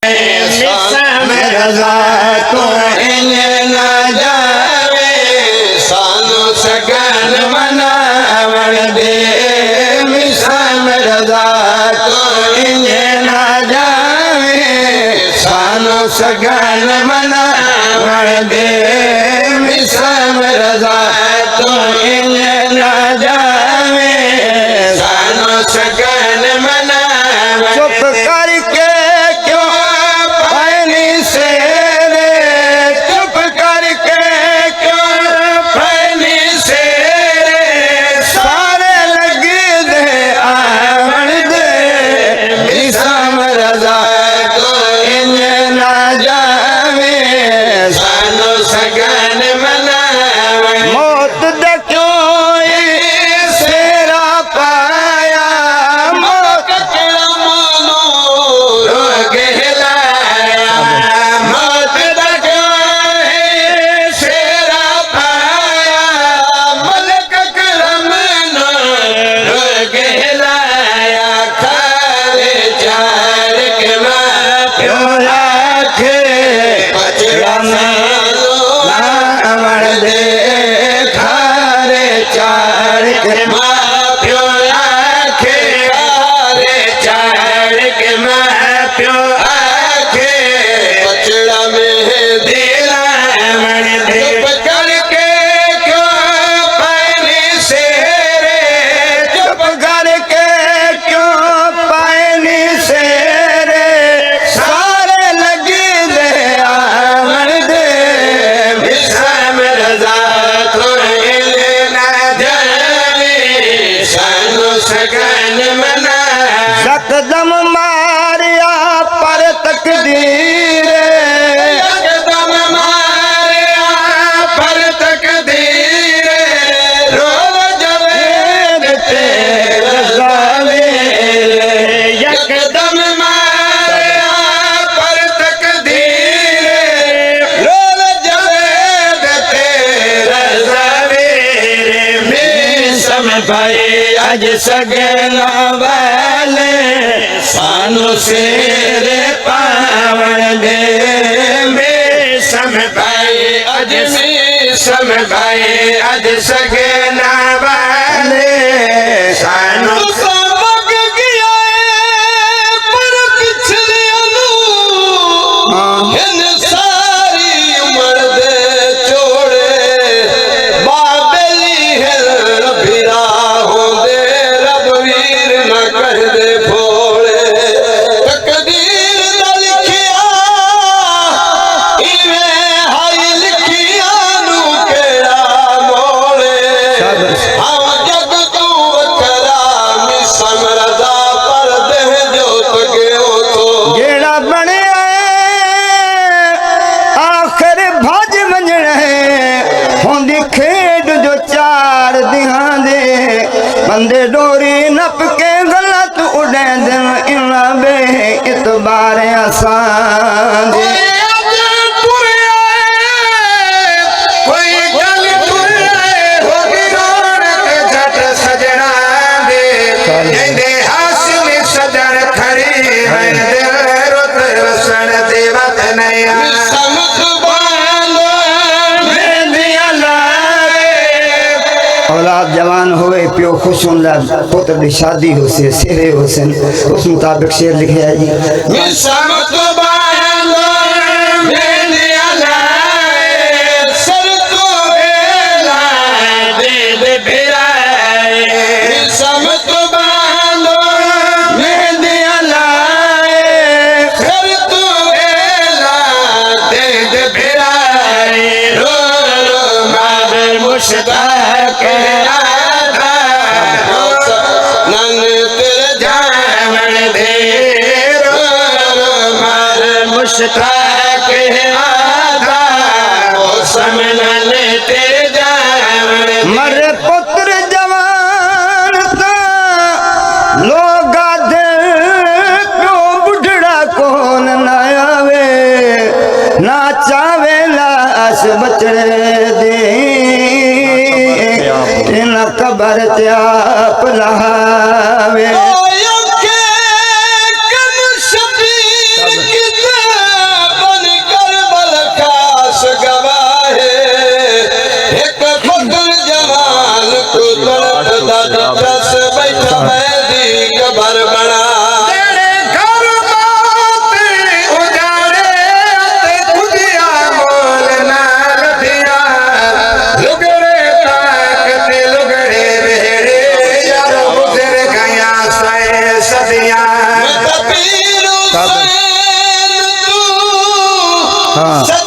रज़ा तो इन न जावे सानू सगन मनावण दे मिसाम रज़ा तो इन न जावे सानू सगन मनावण दे मिसाम रज़ा तो इन न जावे सानू सगन मनावण चुप करके यकदम मारिया पर तकदीर यकदम मारिया पर तकदीर रोज जवेद तेरे ज़ालिर यकदम मारिया पर तकदीर रोज जवेद तेरे ज़ालिर मिसम भाई अज सगना वाले सानू शेरे पावन दे मिसम भाई अज मिसम भाई अज सगना वाले सानू सबक गया पर पिछले इन सारी उम्र दे चोड़े बाबली है रबिरा होंदे रब वीर न कर दे भोले तकदीर दा लिखिया इवें हाई लिखिया नू केड़ा मोले हम जग तू वखरा मिसम रज़ा पर दे जोत गयो तो जेड़ा बनिया आखिर भज वंजण होंदी खेड जो चार दिहां दे बंदे डोरी नप के गलत उड़ें इना बे इतबार आसान दे कोई गल तुरे होगी रौनक झट सजना दे इंदे हासिल सजन खरी है दिल रुत रसन देवत नया औलाद जवान होवे प्यो खुश होंदा पुत्र की शादी हो से सेरे हो सन उस मुताबिक शेर लिखे है जी मिसम तो बांधो मेंदिया लाए सर तो बेला दे दे बिराए मिसम तो बांधो मेंदिया लाए सर तो बेला दे दे बिराए रो रो मादर मुश्ताक मुश्ताक आधा समनन तेरे जावन मरे पुत्र जवान ता लोगा दे प्यो बुढ़ड़ा कौन ना आवे ना चावे लाश बचड़े दे इन कबर त्याप लहावे हाँ